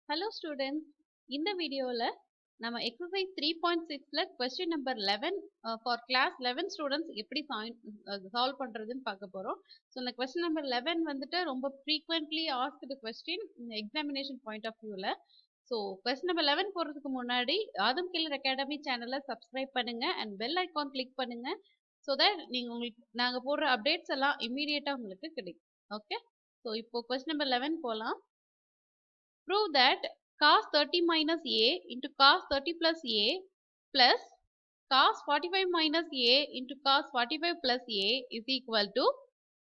Hello students, இந்த வீடியோல நம்ம exercise 3.6ல question number 11 for class 11 students எப்படி solve பண்றதுன்னு பார்க்க போறோம். So இந்த question number 11 வந்துட்டு ரொம்ப frequently asked question examination point of viewல. So question number 11 போறதுக்கு முன்னாடி ஆதம் கில்லர் அகாடமி சேனலை subscribe பண்ணுங்க and bell icon click பண்ணுங்க. So that நாங்க போடுற updates எல்லாம் immediate உங்களுக்கு கிடைக்கும். Okay. So இப்போ question number 11 போலாம். Prove that cos 30 minus a into cos 30 plus a plus cos 45 minus a into cos 45 plus a is equal to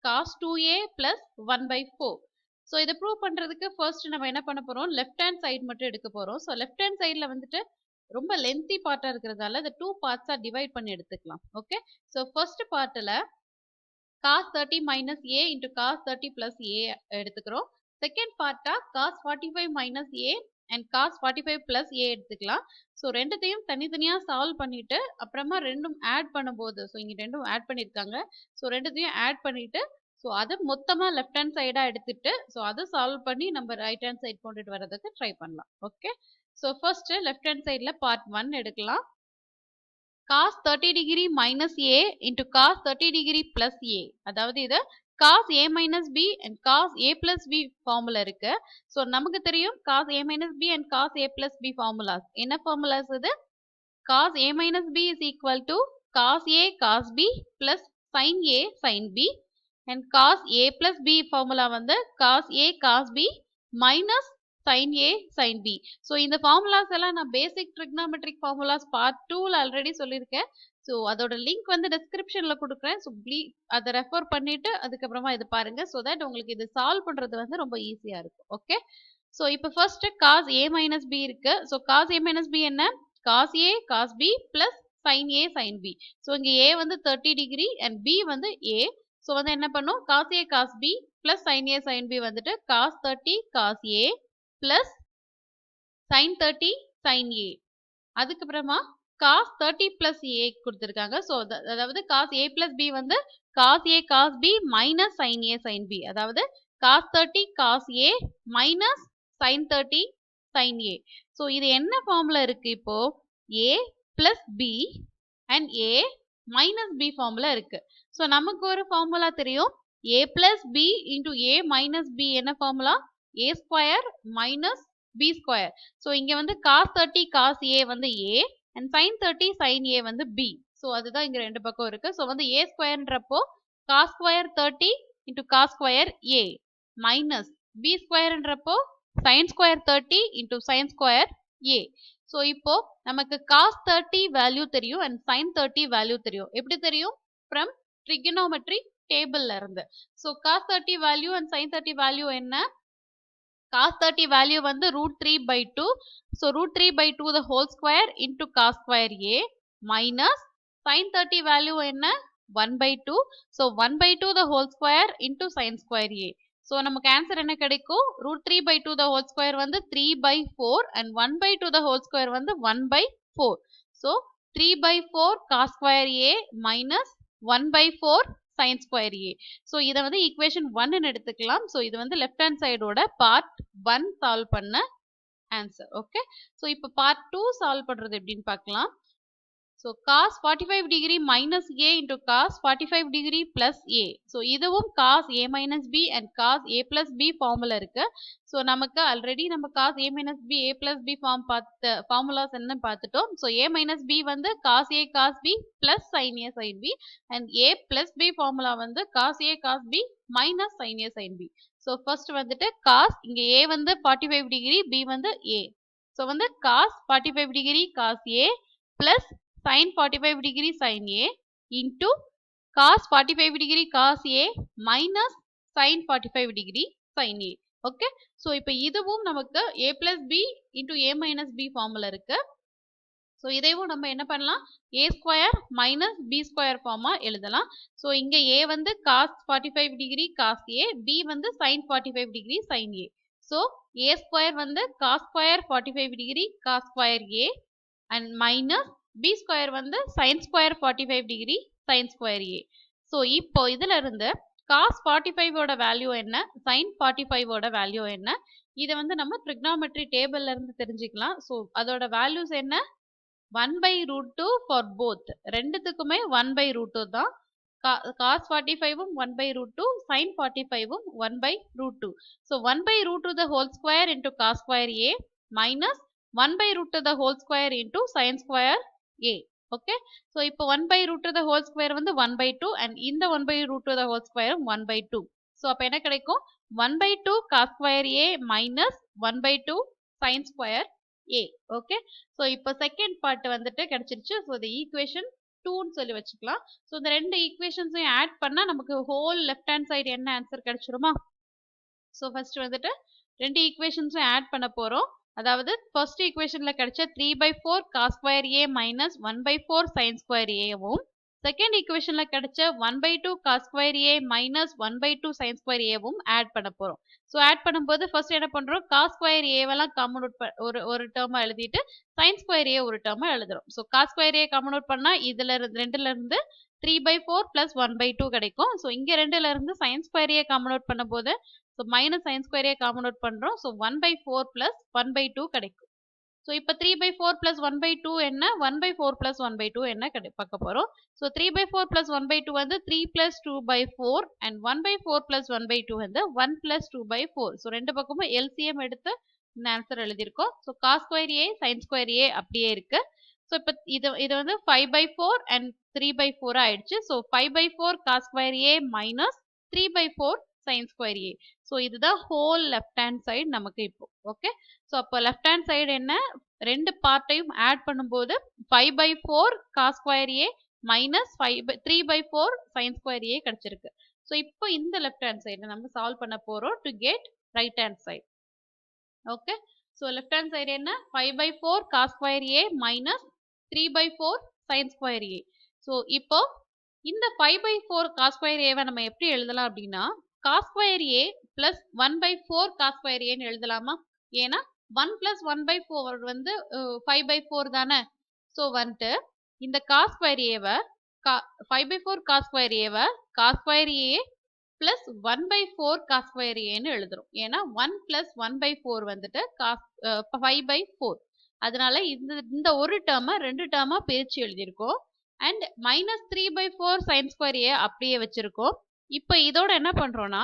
cos 2a plus 1 by 4. So இதை prove பண்றதுக்கு first நம்ம என்ன பண்ண போறோம், left hand side மட்டும் எடுக்க போறோம். So left hand sideல வந்துட்டு ரொம்ப lengthy part இருக்கிறதால the two parts divide பண்ணி எடுத்துக்கலாம். Okay. So first partல cos 30 minus a into cos 30 plus a எடுத்துக்கிறோம். செகண்ட் பார்ட்டா cos 45 minus a and cos 45 plus a எடுத்துக்கலாம். ஸோ ரெண்டுத்தையும் தனித்தனியா சால்வ் பண்ணிட்டு அப்புறமா ரெண்டும் ஆட் பண்ணும்போது, ஸோ இங்க ரெண்டும் ஆட் பண்ணியிருக்காங்க. ஸோ ரெண்டுத்தையும் ஆட் பண்ணிட்டு ஸோ அதை மொத்தமா லெஃப்ட் ஹேண்ட் சைடா எடுத்துட்டு ஸோ அதை சால்வ் பண்ணி நம்ம ரைட் ஹேண்ட் சைட் கொண்டுட்டு வர்றதுக்கு ட்ரை பண்ணலாம். Okay. So first left hand சைட்ல பார்ட் 1 எடுக்கலாம். cos 30 degree minus a into cos 30 degree plus a, அதாவது இது cos a minus b and cos a plus b formula இருக்கு. So நமக்கு தெரியும் cos a minus b and cos a plus b formulas. என்ன formulas இது? cos a minus b is equal to cos a cos b plus sin a sin b and cos a plus b formula வந்து cos a cos b minus sin a sin b. So இந்த formulas எல்லாம் நான் basic trigonometric formulas part 2ல already சொல்லியிருக்கேன். So அதோட link வந்து டிஸ்கிரிப்ஷன்ல கொடுக்குறேன். ஸோ அதை ரெஃபர் பண்ணிட்டு அதுக்கப்புறமா இது பாருங்க. ஸோ தட் உங்களுக்கு இது சால்வ் பண்றது வந்து ரொம்ப ஈஸியா இருக்கும். ஓகே. ஸோ இப்போ first cos a minus b இருக்கு. So cos a minus b என்ன? cos a cos b plus sin a sin b. So இங்க a வந்து 30 டிகிரி and b வந்து a. ஸோ வந்து என்ன பண்ணும், cos a cos b plus sin a sin b வந்துட்டு cos 30 cos a plus sin 30 sin a. அதுக்கப்புறமா cos 30 plus a கொடுத்திருக்காங்க. So அதாவது cos a plus b வந்து cos a cos b minus sin a sin b. அதாவது cos 30 cos a minus sin 30 sin a. So இது என்ன formula இருக்கு, இப்போ a plus b and a minus b formula இருக்கு. So நமக்கு ஒரு formula தெரியும், a plus b into a minus b என்ன formula, a square minus b square. So இங்க வந்து cos 30 cos a வந்து a and sin 30 sin a வந்து b. So அதுதான் இங்க ரெண்டு பக்கம் இருக்கு. ஸோ வந்து a ஸ்கொயர்ன்றப்போ cos square 30 into cos square a minus b ஸ்கொயர்ன்றப்போ sin square 30 into sin square a. So இப்போ நமக்கு cos 30 வேல்யூ தெரியும் and sin 30 வேல்யூ தெரியும். எப்படி தெரியும்? from trigonometry டேபிள்ல இருந்து. So cos 30 value and sin 30 value என்ன? cos 30 value வந்து root 3 by 2. So root 3 by 2 the whole square into cos square a minus sin 30 value என்ன? 1 by 2. So 1 by 2 the whole square into sin square a. So நமக்கு answer என்ன கிடைக்கும்? root 3 by 2 the whole square வந்து 3 by 4 and 1 by 2 the whole square வந்து 1 by 4. So 3 by 4 cos square a minus 1 by 4 sin square a. So இதை வந்து equation 1 எடுத்துக்கலாம். So இது வந்து லெஃப்ட் ஹேண்ட் சைடோட பார்ட் 1 சால்வ் பண்ண ஆன்சர். ஓகே. ஸோ இப்போ part 2 solve பண்றது எப்படின்னு பார்க்கலாம். So cos 45 degree minus a into cos 45 degree plus a. So இதுவும் cos a minus b and cos a plus b formula இருக்கு. So நமக்கு already நம்ம cos a minus b a plus b formulas என்ன பார்த்துட்டோம். So a minus b வந்து cos a cos b plus sin a sin b and a plus b formula வந்து cos a cos b minus sin a sin b. So first வந்துட்டு cos, இங்க a வந்து 45 degree, b வந்து a. So வந்து cos 45 degree cos a plus sin 45 degree sin a into cos 45 degree cos a minus sin 45 degree sin a. Okay. So இப்போ இதுவும் நமக்கு a plus b into a minus b formula இருக்கு. So இதையும் நம்ம என்ன பண்ணலாம், a square minus b square pharma எழுதலாம். So இங்க a வந்து cos 45 degree cos a, b வந்து sin 45 degree sin a. So a square வந்து cos square 45 degree cos square a and minus b square வந்து sin square 45 degree sin square a. So இப்போ இதுல இருந்து cos 45 ஓட value என்ன, sin 45 ஓட value என்ன, இதை வந்து நம்ம trigonometry டேபிள்ல இருந்து தெரிஞ்சுக்கலாம். ஸோ அதோட வேல்யூஸ் என்ன? 1/√2 ஃபார் போத். ரெண்டுத்துக்குமே 1/√2 தான். cos 45 1/√2, sin 45 1/√2. So 1/√2 the whole square into cos square a minus 1/√2 the whole square into sin square a. Okay, so இப்போ 1/√2 the whole square வந்து 1/2 and இந்த 1/√2 the whole square 1/2. ஸோ அப்போ என்ன கிடைக்கும்? 1/2 cos square a minus 1/2 sin square a. Okay, so இப்போ second part வந்துட்டு கிடைச்சிருச்சு. So the equation 2ன்னு சொல்லி வச்சுக்கலாம். ஸோ இந்த ரெண்டு ஈக்குவேஷன்ஸையும் ஆட் பண்ணா நமக்கு ஹோல் லெஃப்ட் ஹேண்ட் சைடு என்ன ஆன்சர் கிடைச்சிருமா? ஸோ ஃபர்ஸ்ட் வந்துட்டு ரெண்டு ஈக்குவேஷன்ஸும் ஆட் பண்ண போறோம். அதாவது ஃபர்ஸ்ட் ஈக்குவேஷன்ல கிடைச்ச 3/4 cos square a minus 1/4 sin square a-வும் செகண்ட் ஈக்குவேஷன்ல கிடைச்ச 1/2 cos square a minus 1/2 sin square a-வும் ஆட் பண்ண போறோம். ஸோ ஆட் பண்ணும்போது ஃபர்ஸ்ட் என்ன பண்றோம்? cos square a-வெல்லாம் காமன் அவுட் ஒரு டேர்மா எழுதிட்டு sin square a ஒரு டேர்மா எழுதுறோம். So cos square a common out பண்ணா இதுல ரெண்டுல இருந்து 3/4 plus 1/2 கிடைக்கும். ஸோ இங்க ரெண்டுல இருந்து sin square a common out பண்ணும்போது so minus sin square a common out பண்றோம். ஸோ 1/4 plus 1/2 கிடைக்கும். ஸோ இப்போ 3/4 plus 1/2 என்ன? 1/4 plus 1/2 என்ன பார்க்க போறோம். ஸோ 3/4 plus 1/2 வந்து 3 plus 2/4 and 1/4 plus 1/2 வந்து 1 plus 2/4. ஸோ ரெண்டு பக்கமும் LCM எடுத்து இந்த ஆன்சர் எழுதியிருக்கோம். So cos square a sin square a அப்படியே இருக்கு. ஸோ இப்போ இது வந்து 5/4 and 3/4 ஆயிடுச்சு. So 5/4 cos square a minus 3/4 sin square a. So இதுதான் ஹோல் லெஃப்ட் ஹேண்ட் சைடு நமக்கு இப்போ. ஓகே, ஸோ அப்போ லெஃப்ட் ஹேண்ட் சைடு என்ன? ரெண்டு பார்ட்டையும் ஆட் பண்ணும்போது 5/4 cos square a minus 3/4 sin square a கிடைச்சிருக்கு. ஸோ இப்போ இந்த லெஃப்ட் ஹேண்ட் சைடு நம்ம சால்வ் பண்ண போறோம் to get right hand side. Okay, so left hand side என்ன? 5/4 cos square a minus 3/4 sin square a. So இப்போ இந்த 5/4 cos square a-வை நம்ம எப்படி எழுதலாம் அப்படின்னா cos square a plus 1/4 cos square a ன்னு எழுதலாமா? ஏன்னா 1 plus 1/4 வந்து 5/4 தானே. ஸோ வந்துட்டு இந்த cos square a-வை 5/4 cos square a-வை cos square a plus 1/4 cos square a ன்னு எழுதுறோம். ஏன்னா 1 plus 1/4 வந்துட்டு 5/4. அதனால இந்த ஒரு டேர்மை ரெண்டு டேர்மா பிரிச்சு எழுதியிருக்கோம். And minus 3/4 sin square a அப்படியே வச்சிருக்கோம். இப்போ இதோட என்ன பண்றோம்னா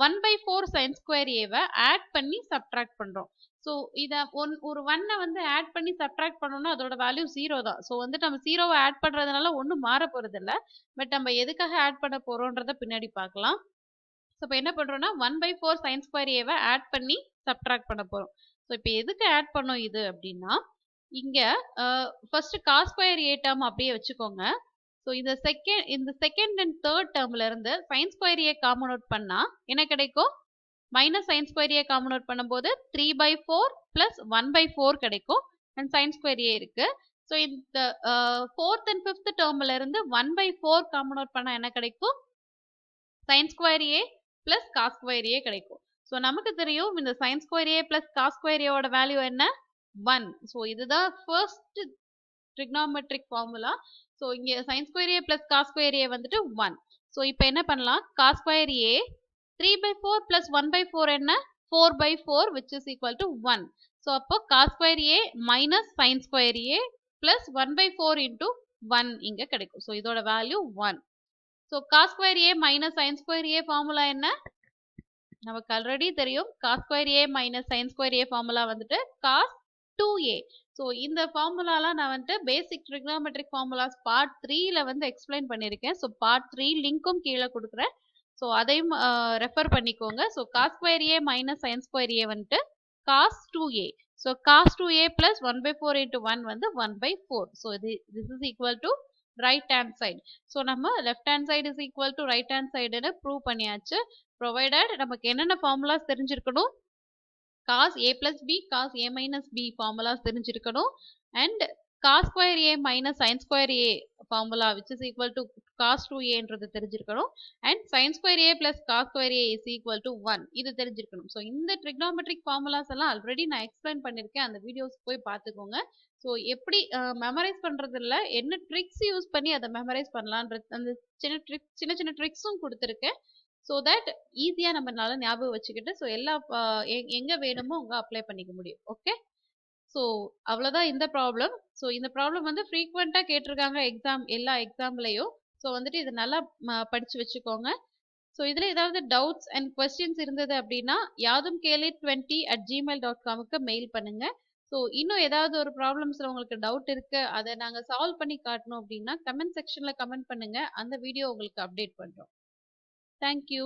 1/4 sin square a-வை ஆட் பண்ணி சப்ட்ராக்ட் பண்றோம். ஸோ இதை ஒரு 1-ஐ வந்து ஆட் பண்ணி சப்ட்ராக்ட் பண்ணோம்னா அதோட வேல்யூ 0 தான். ஸோ வந்து நம்ம 0-வை ஆட் பண்றதுனால ஒன்றும் மாற போறது இல்லை. பட் நம்ம எதுக்காக ஆட் பண்ண போறோம்ன்றத பின்னாடி பார்க்கலாம். ஸோ இப்போ என்ன பண்றோம்னா 1/4 sin square a-வை ஆட் பண்ணி சப்ட்ராக்ட் பண்ண போறோம். ஸோ இப்போ எதுக்கு ஆட் பண்ணோம் இது அப்படின்னா இங்க first cos square a term அப்படியே வச்சுக்கோங்க. ஸோ இந்த செகண்ட் அண்ட் தேர்ட் டேர்ம்ல இருந்து sin square a common out பண்ணா என்ன கிடைக்கும்? Minus sin square a common out பண்ணும்போது 3/4 plus 1/4 கிடைக்கும் அண்ட் sin square a இருக்கு. ஸோ இந்த ஃபோர்த் அண்ட் ஃபிஃப்த் டேர்ம்ல இருந்து 1/4 காமன் அவுட் பண்ணா என்ன கிடைக்கும்? sin square a plus cos square a கிடைக்கும். ஸோ நமக்கு தெரியும் இந்த sin square a plus cos square a ஓட வேல்யூ என்ன? 1. ஸோ இதுதான் ஃபர்ஸ்ட் trigonometric formula. ஸோ இங்க sin square a plus cos square a வந்துட்டு 1. ஸோ இப்போ என்ன பண்ணலாம்? cos square a 3/4 plus 1/4 என்ன? 4/4 which is equal to 1. So அப்போ cos square a minus sin square a plus 1/4 into 1 இங்க கிடைக்கும். ஸோ இதோட value 1. So cos square a minus sin square a formula என்ன? நமக்கு ஆல்ரெடி தெரியும் cos square a minus sin square a formula வந்துட்டு cos 2a. So இந்த ஃபார்முலாலாம் நான் வந்துட்டு பேசிக் ட்ரிக்னாமெட்ரிக் ஃபார்முலாஸ் பார்ட் 3ல வந்து எக்ஸ்பிளைன் பண்ணியிருக்கேன். ஸோ பார்ட் 3 லிங்க்கும் கீழே கொடுக்குறேன். ஸோ அதையும் ரெஃபர் பண்ணிக்கோங்க. So cos square a minus sin square a வந்துட்டு cos 2a. So cos 2a plus 1/4 into 1 வந்து 1/4. So this is equal to right hand side. So நம்ம left hand side is equal to right hand side ன்னு prove பண்ணியாச்சு. provided நமக்கு என்னென்ன formulas தெரிஞ்சிருக்கணும்? cos a plus b, cos a minus b formulas தெரிஞ்சிருக்கணும். and cos square a minus sin square a formula which is equal to cos 2a ன்றது தெரிஞ்சிருக்கணும். and sin square a plus cos square a is equal to 1 இது தெரிஞ்சிருக்கணும். So இந்த trigonometric formulas எல்லாம் already நான் explain பண்ணியிருக்கேன். அந்த videos போய் பார்த்துக்கோங்க. ஸோ எப்படி மெமரைஸ் பண்றது இல்லை, என்ன ட்ரிக்ஸ் யூஸ் பண்ணி அதை மெமரைஸ் பண்ணலான்றது அந்த சின்ன சின்ன ட்ரிக்ஸும் கொடுத்துருக்கேன். ஸோ தட் ஈஸியாக நம்மளால ஞாபகம் வச்சுக்கிட்டு ஸோ எல்லா எங்கே வேணுமோ அங்கே அப்ளை பண்ணிக்க முடியும். ஓகே, ஸோ அவ்வளோதான் இந்த ப்ராப்ளம். ஸோ இந்த ப்ராப்ளம் வந்து ஃப்ரீக்வெண்ட்டாக கேட்டிருக்காங்க எல்லா எக்ஸாம்லையும். ஸோ வந்துட்டு இதை நல்லா படித்து வச்சுக்கோங்க. ஸோ இதில் ஏதாவது டவுட்ஸ் அண்ட் கொஸ்டின்ஸ் இருந்தது அப்படின்னா யாதும் கேளு 20@gmail.comக்கு மெயில் பண்ணுங்க. ஸோ இன்னும் ஏதாவது ஒரு ப்ராப்ளம்ஸில் உங்களுக்கு டவுட் இருக்கு, அதை நாங்கள் சால்வ் பண்ணி காட்டணும் அப்படின்னா கமெண்ட் செக்ஷனில் கமெண்ட் பண்ணுங்க. அந்த வீடியோ உங்களுக்கு அப்டேட் பண்ணுறோம். தேங்க்யூ.